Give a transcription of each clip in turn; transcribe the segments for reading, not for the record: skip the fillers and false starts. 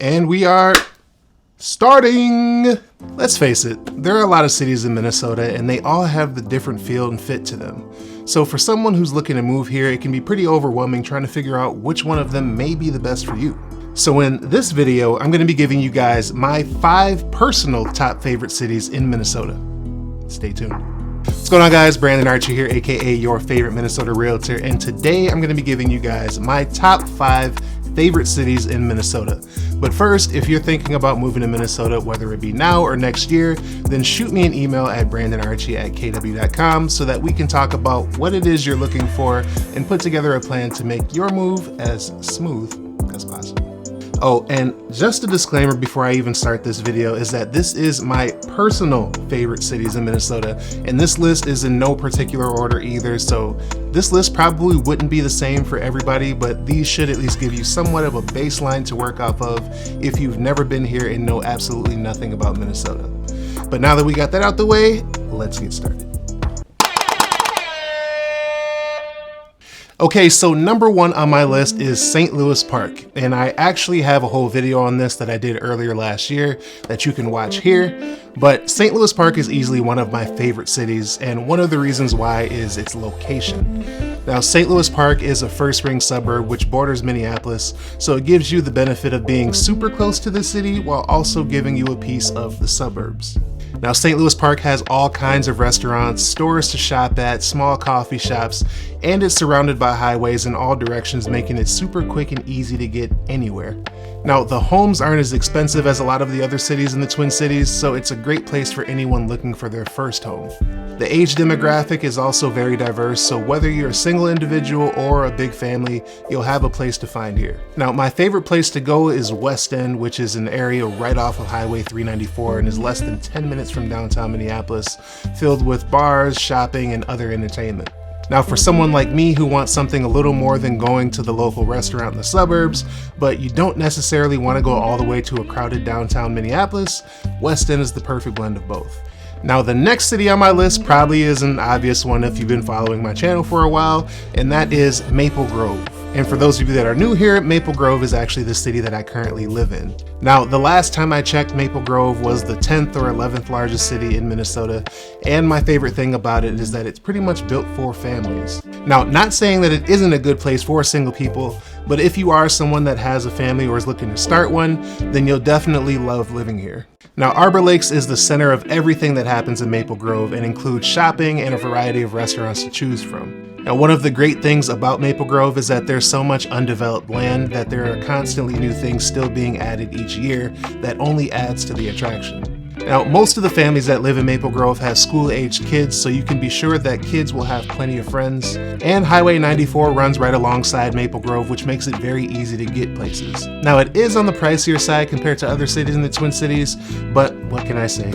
And we are starting. Let's face it, there are a lot of cities in Minnesota and they all have the different feel and fit to them. So for someone who's looking to move here, it can be pretty overwhelming trying to figure out which one of them may be the best for you. So in this video, I'm going to be giving you guys my 5 personal top favorite cities in Minnesota. Stay tuned. What's going on, guys? Brandon Archie here, aka your favorite Minnesota realtor, and today I'm going to be giving you guys my top 5 favorite cities in Minnesota. But first, if you're thinking about moving to Minnesota, whether it be now or next year, then shoot me an email at brandonarchie@kw.com so that we can talk about what it is you're looking for and put together a plan to make your move as smooth as possible. Oh, and just a disclaimer before I even start this video is that this is my personal favorite cities in Minnesota, and this list is in no particular order either, so this list probably wouldn't be the same for everybody, but these should at least give you somewhat of a baseline to work off of if you've never been here and know absolutely nothing about Minnesota. But now that we got that out the way, let's get started. Okay, so number 1 on my list is St. Louis Park, and I actually have a whole video on this that I did earlier last year that you can watch here, but St. Louis Park is easily one of my favorite cities, and one of the reasons why is its location. Now, St. Louis Park is a first-ring suburb which borders Minneapolis, so it gives you the benefit of being super close to the city while also giving you a piece of the suburbs. Now, St. Louis Park has all kinds of restaurants, stores to shop at, small coffee shops, and it's surrounded by highways in all directions, making it super quick and easy to get anywhere. Now, the homes aren't as expensive as a lot of the other cities in the Twin Cities, so it's a great place for anyone looking for their first home. The age demographic is also very diverse, so whether you're a single individual or a big family, you'll have a place to find here. Now, my favorite place to go is West End, which is an area right off of Highway 394 and is less than 10 minutes from downtown Minneapolis, filled with bars, shopping, and other entertainment. Now, for someone like me who wants something a little more than going to the local restaurant in the suburbs, but you don't necessarily want to go all the way to a crowded downtown Minneapolis, West End is the perfect blend of both. Now, the next city on my list probably is an obvious one if you've been following my channel for a while, and that is Maple Grove. And for those of you that are new here, Maple Grove is actually the city that I currently live in. Now, the last time I checked, Maple Grove was the 10th or 11th largest city in Minnesota, and my favorite thing about it is that it's pretty much built for families. Now, not saying that it isn't a good place for single people, but if you are someone that has a family or is looking to start one, then you'll definitely love living here. Now, Arbor Lakes is the center of everything that happens in Maple Grove and includes shopping and a variety of restaurants to choose from. Now, one of the great things about Maple Grove is that there's so much undeveloped land that there are constantly new things still being added each year that only adds to the attraction. Now, most of the families that live in Maple Grove have school-aged kids, so you can be sure that kids will have plenty of friends. And Highway 94 runs right alongside Maple Grove, which makes it very easy to get places. Now, it is on the pricier side compared to other cities in the Twin Cities, but what can I say?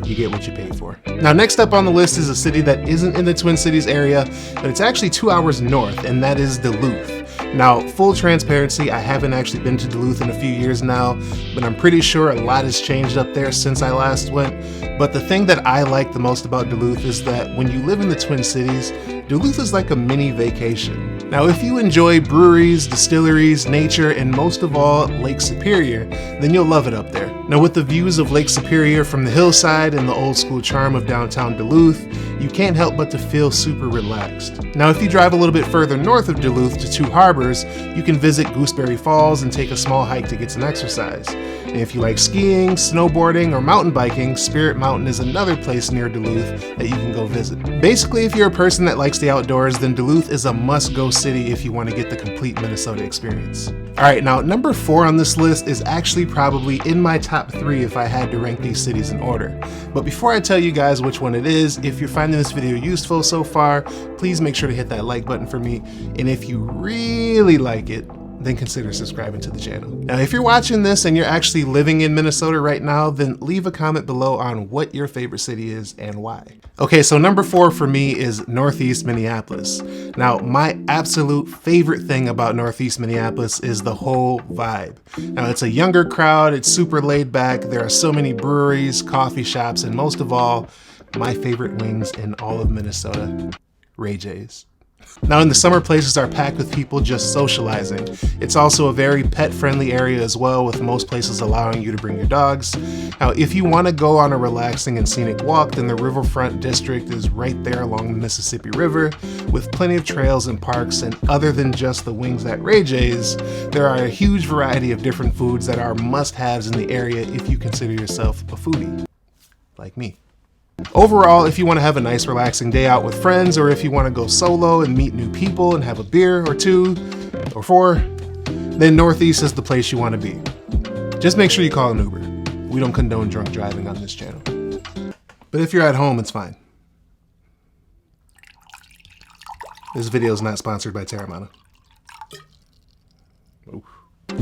You get what you pay for. Now, next up on the list is a city that isn't in the Twin Cities area, but it's actually 2 hours north, and that is Duluth. Now, full transparency, I haven't actually been to Duluth in a few years now, but I'm pretty sure a lot has changed up there since I last went. But the thing that I like the most about Duluth is that when you live in the Twin Cities, Duluth is like a mini vacation. Now, if you enjoy breweries, distilleries, nature, and most of all, Lake Superior, then you'll love it up there. Now, with the views of Lake Superior from the hillside and the old school charm of downtown Duluth, you can't help but to feel super relaxed. Now, if you drive a little bit further north of Duluth to Two Harbors, you can visit Gooseberry Falls and take a small hike to get some exercise. And if you like skiing, snowboarding, or mountain biking, Spirit Mountain is another place near Duluth that you can go visit. Basically, if you're a person that likes the outdoors, then Duluth is a must-go city if you want to get the complete Minnesota experience. Alright, now number 4 on this list is actually probably in my top 3 if I had to rank these cities in order. But before I tell you guys which one it is, if you're finding this video useful so far, please make sure to hit that like button for me, and if you really like it, then consider subscribing to the channel. Now, if you're watching this and you're actually living in Minnesota right now, then leave a comment below on what your favorite city is and why. Okay, so number 4 for me is Northeast Minneapolis. Now, my absolute favorite thing about Northeast Minneapolis is the whole vibe. Now, it's a younger crowd, it's super laid back, there are so many breweries, coffee shops, and most of all, my favorite wings in all of Minnesota, Ray J's. Now in the summer, places are packed with people just socializing. It's also a very pet-friendly area as well, with most places allowing you to bring your dogs. Now if you want to go on a relaxing and scenic walk, then the Riverfront District is right there along the Mississippi River, with plenty of trails and parks, and other than just the wings at Ray J's, there are a huge variety of different foods that are must-haves in the area if you consider yourself a foodie, like me. Overall, if you want to have a nice relaxing day out with friends, or if you want to go solo and meet new people and have a beer or 2 or 4, then Northeast is the place you want to be. Just make sure you call an Uber. We don't condone drunk driving on this channel. But if you're at home, it's fine. This video is not sponsored by Terramana.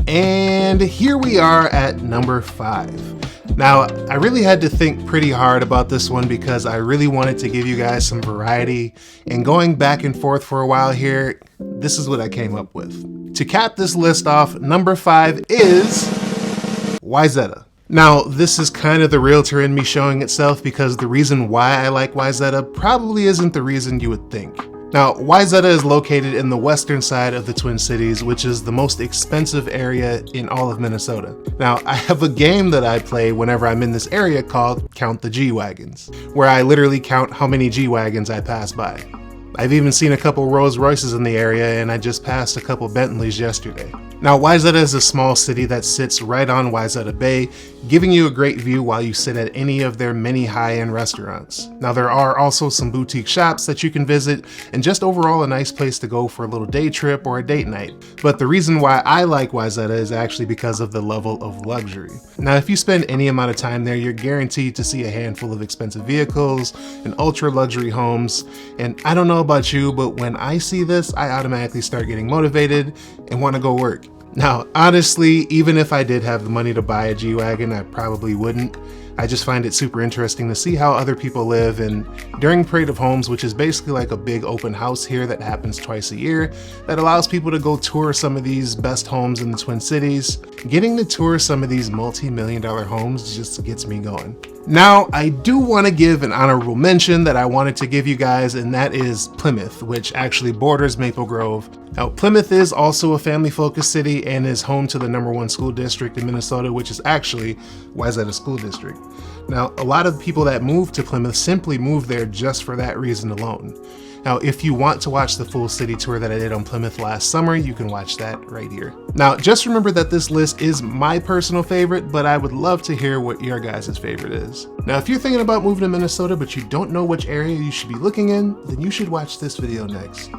And here we are at number 5. Now, I really had to think pretty hard about this one because I really wanted to give you guys some variety, and going back and forth for a while here, this is what I came up with. To cap this list off, number 5 is Yetta. Now, this is kind of the realtor in me showing itself, because the reason why I like Yetta probably isn't the reason you would think. Now, Yetta is located in the western side of the Twin Cities, which is the most expensive area in all of Minnesota. Now, I have a game that I play whenever I'm in this area called Count the G-Wagons, where I literally count how many G-Wagons I pass by. I've even seen a couple Rolls Royces in the area, and I just passed a couple Bentleys yesterday. Now, Yetta is a small city that sits right on Yetta Bay, giving you a great view while you sit at any of their many high-end restaurants. Now, there are also some boutique shops that you can visit, and just overall a nice place to go for a little day trip or a date night. But the reason why I like Yetta is actually because of the level of luxury. Now, if you spend any amount of time there, you're guaranteed to see a handful of expensive vehicles and ultra-luxury homes. And I don't know about you, but when I see this, I automatically start getting motivated and want to go work. Now, honestly, even if I did have the money to buy a G-Wagon, I probably wouldn't. I just find it super interesting to see how other people live, and during Parade of Homes, which is basically like a big open house here that happens twice a year, that allows people to go tour some of these best homes in the Twin Cities. Getting to tour some of these multi-million-dollar homes just gets me going. Now, I do want to give an honorable mention that I wanted to give you guys, and that is Plymouth, which actually borders Maple Grove. Now, Plymouth is also a family-focused city and is home to the #1 school district in Minnesota, which is actually Yetta School District. Now, a lot of people that move to Plymouth simply move there just for that reason alone. Now, if you want to watch the full city tour that I did on Plymouth last summer, you can watch that right here. Now, just remember that this list is my personal favorite, but I would love to hear what your guys' favorite is. Now, if you're thinking about moving to Minnesota, but you don't know which area you should be looking in, then you should watch this video next.